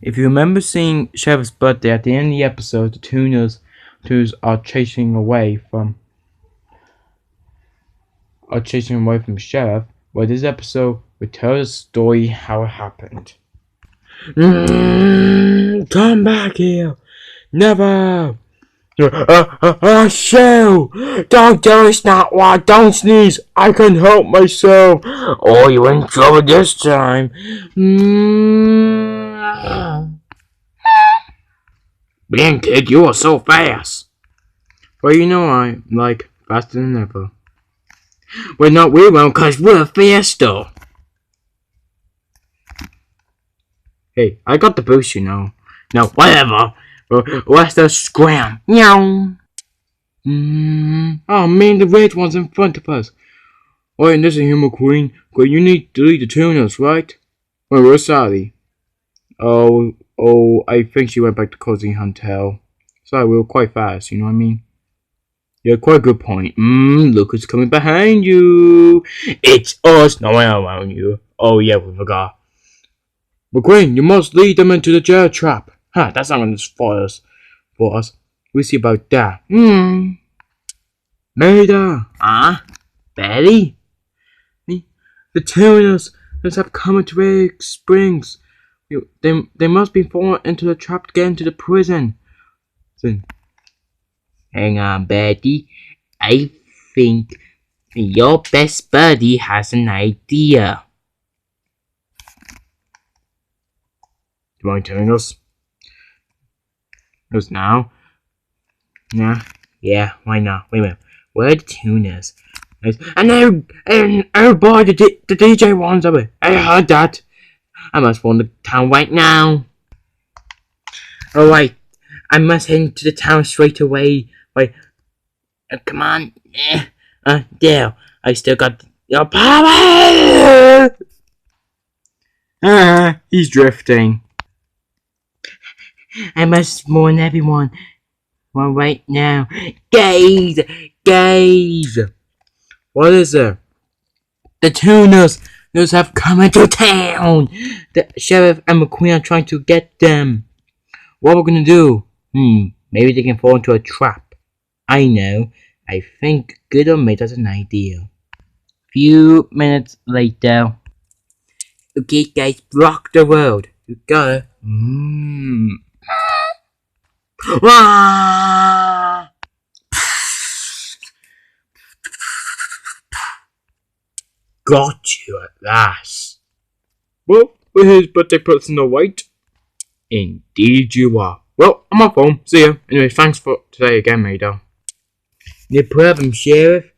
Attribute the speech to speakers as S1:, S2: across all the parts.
S1: If you remember seeing Sheriff's birthday at the end of the episode, the tuners are chasing away from Sheriff. Well, this episode will tell the story how it happened. Come back here! Never! Shell! Don't do it, Snotwad! Don't sneeze! I can help myself! Oh, you're in trouble this time! Damn, kid, you are so fast! Well, you know I'm, like, faster than ever. Well, not we won't, cause we're faster! Hey, I got the boost, you know. No, whatever! Let's just scram! Meow! Oh man, the red one's in front of us! Alright, listen here, McQueen. You need to lead the tuners, right? Well, where's Sally? Oh, I think she went back to Cozy Hotel. Sorry, we were quite fast, you know what I mean? Yeah, quite a good point. Look who's coming behind you! It's us! No one around you. Oh yeah, we forgot. McQueen, you must lead them into the jail trap. Huh, that's not gonna spoil us. For us. We'll see about that. Murder! Betty? The tuners have come to Red Springs. They must be fallen into the trap to get into the prison. Hang on, Betty. I think your best buddy has an idea. Do you mind telling us? Us now? Nah. Yeah, why not? Wait a minute. Where are the tuners? And boy, the DJ wants of it. I heard that. I must phone the town right now. Alright, I must head into the town straight away. Wait, come on. There. I still got your power. He's drifting. I must warn everyone. Well, right now. Gaze! What is it? The tuners have come into town. The sheriff and McQueen are trying to get them. What we're gonna do? Maybe they can fall into a trap. I know. I think Gooder made us an idea. Few minutes later. Okay, guys, block the road. You gotta. Got you at last. Well, here's birthday person in white. Indeed you are. Well, I'm off home. See ya. Anyway, thanks for today again, Maida. No problem, Sheriff.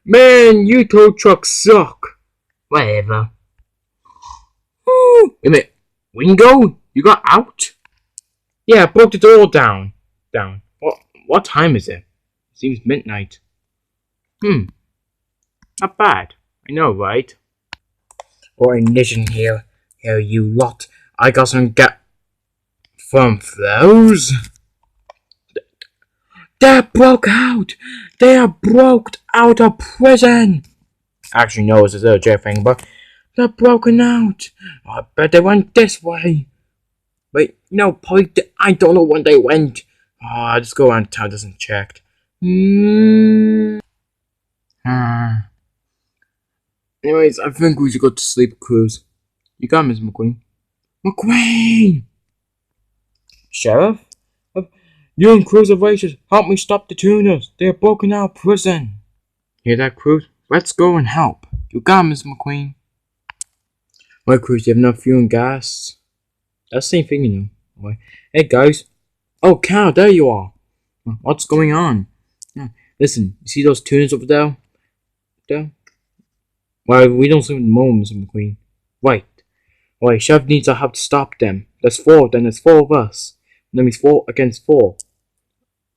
S1: Man, you tow trucks suck. Whatever. Wait a minute. Wingo, you got out? Yeah, I broke the door down. What time is it? It seems midnight. Not bad. I know, right? Boy, listen here, you lot. I got some from those. They broke out. They are broke out of prison. Actually, no, it's a jail thing, but they're broken out. I bet they went this way. Wait, no, probably I don't know when they went. I'll just go around town, doesn't check. Anyways, I think we should go to sleep, Cruz. You got Miss McQueen. McQueen! Sheriff? You and Cruz are racist. Help me stop the tuners. They are broken out of prison. Hear that, Cruz? Let's go and help. You got Miss McQueen. Well, Cruz, you have enough fuel and gas. That's the same thing, you know. Hey, guys. Oh, Cal, there you are. What's going on? Listen, you see those tuners over there? Well, we don't see them at the moment, Mr. McQueen. Right. Sheriff needs our help to stop them. There's 4, then there's 4 of us. That means 4 against 4.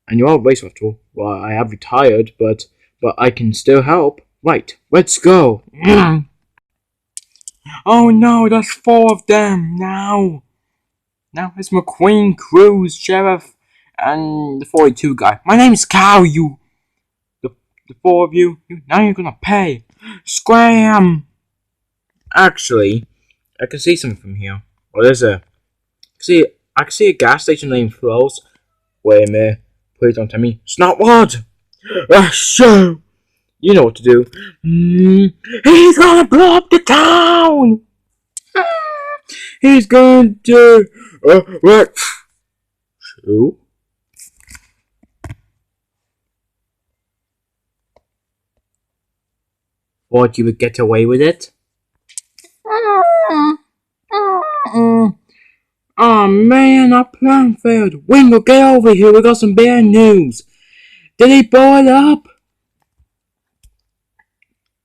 S1: And you are a race after all. Well, I have retired, but I can still help. Right, let's go. Oh no, there's 4 of them now. Now it's McQueen, Cruz, Sheriff, and the 42 guy. My name's Cal, you. The 4 of you. Now you're gonna pay. Scram! Actually, I can see something from here. What is it? I can see a gas station named Flows. Wait a minute. Please don't tell me. It's not what? Sure. You know what to do. He's gonna blow up the town! He's going to... what? Who? Thought you would get away with it? Oh man, our plan failed. Wingo, get over here. We got some bad news. Did he blow it up?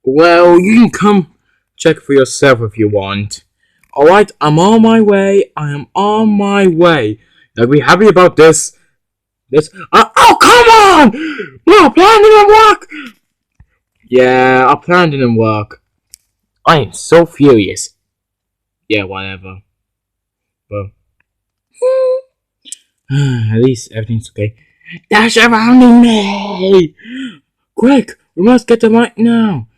S1: Well, you can come check for yourself if you want. Alright, I'm on my way. I am on my way. Now be happy about this. Oh, come on! No, plan didn't work! Yeah, our plan didn't work. I am so furious. Yeah, whatever. But at least everything's okay. They're surrounding me! Quick, we must get them right now.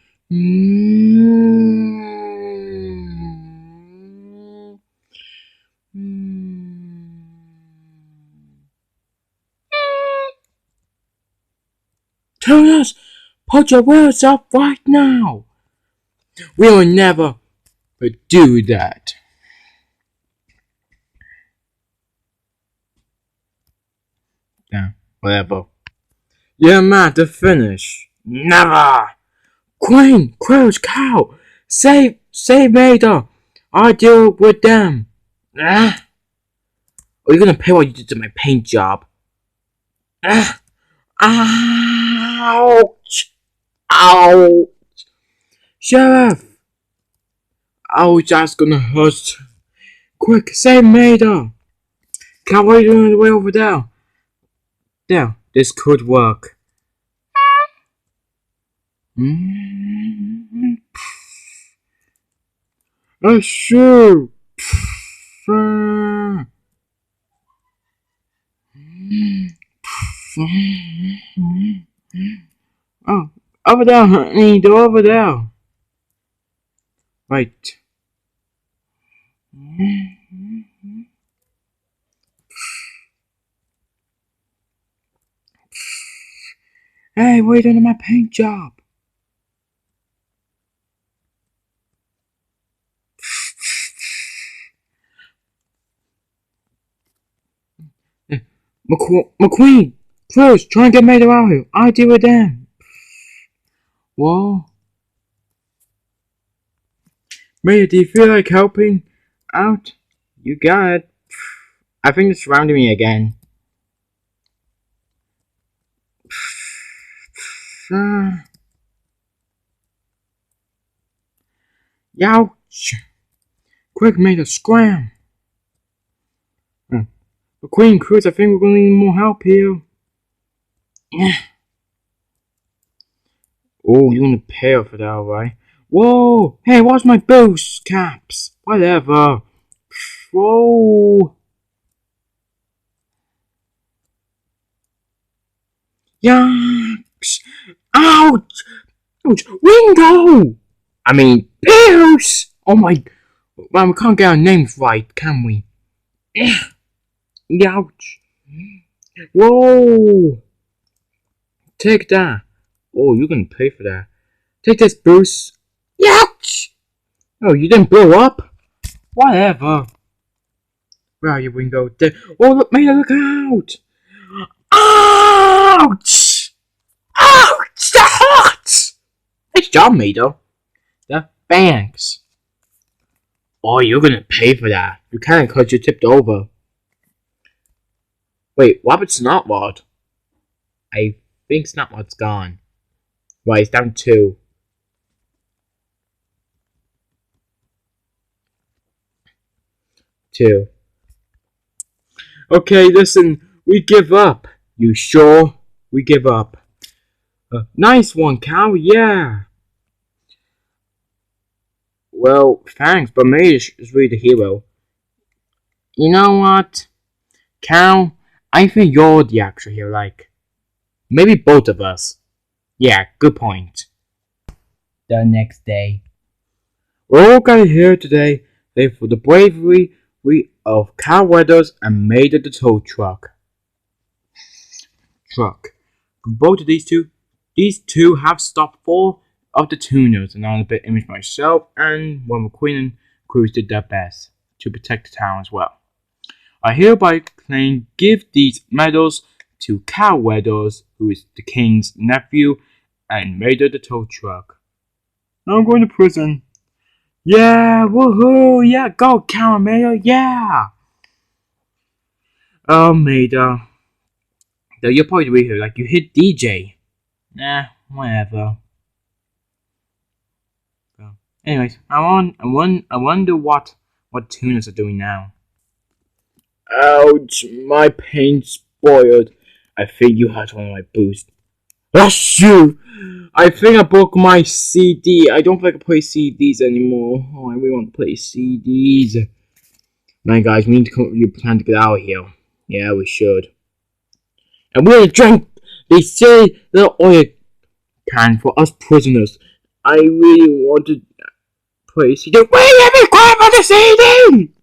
S1: Tunas, put your words up right now. We will never do that. Yeah, whatever. You're mad to finish. Never. Queen, Cruz, Cal, save Maida. I deal with them. Are you gonna pay what you did to my paint job? Ouch! Ouch! Sheriff! Ouch, that's gonna hurt. Quick, save Maida. Cal, what are you doing way over there? There, this could work. Sure. Oh, over there, honey. They're over there. Right. Hey, what are you doing to my paint job? McQueen! Cruz, try and get Maida out here. I deal with them. Whoa. Maida, do you feel like helping out? You got it. I think they're surrounding me again. Ouch! Quick, Maida, scram! McQueen, Cruz, I think we're gonna need more help here. Oh, you're gonna pay for that, right? Whoa! Hey, what's my boost caps? Whatever. Whoa! Yikes! Ouch! Ouch! Wingo! I mean, Pierce! Oh my... Man, we can't get our names right, can we? Ouch! Whoa! Take that. Oh, you're gonna pay for that. Take this, Bruce. Ouch! Oh, you didn't blow up? Whatever. Where are you, Wingo? Oh, look, Maida, look out! Ouch! Ouch! That hurts! Nice job, Maida. Thanks. Oh, you're gonna pay for that. You can't because you tipped over. Wait, what about Snotwad? I think Snotwad's gone. Right, it's down 2. Okay, listen, we give up. You sure? We give up. Nice one, Cal, yeah. Well, thanks, but Maida is really the hero. You know what? Cal, I think you're the actual hero, like, maybe both of us. Yeah, good point. The next day. We're all gathered here today for the bravery of Cal Weathers and Maida the tow truck. For both of these two have stopped 4 of the tuners, and I'm a bit image myself, and when McQueen and Cruz did their best to protect the town as well. I hereby give these medals to Cal Weathers, who is the king's nephew, and Maida the tow truck. I'm going to prison. Yeah, woohoo! Yeah, go Cal and Maida, yeah! Oh, Maida. Though you're probably weird here, like you hit DJ. Nah, whatever. So, anyways, I wonder what tuners are doing now. Ouch, my paint spoiled. I think you had one of my boosts. That's you! I think I broke my CD. I don't think I can play CDs anymore. Oh, I really want to play CDs. Man, guys, we need to come up with a plan to get out of here. Yeah, we should. And we're gonna drink the silly little oil can for us prisoners. I really want to play CD. Wait, let me grab on the CD!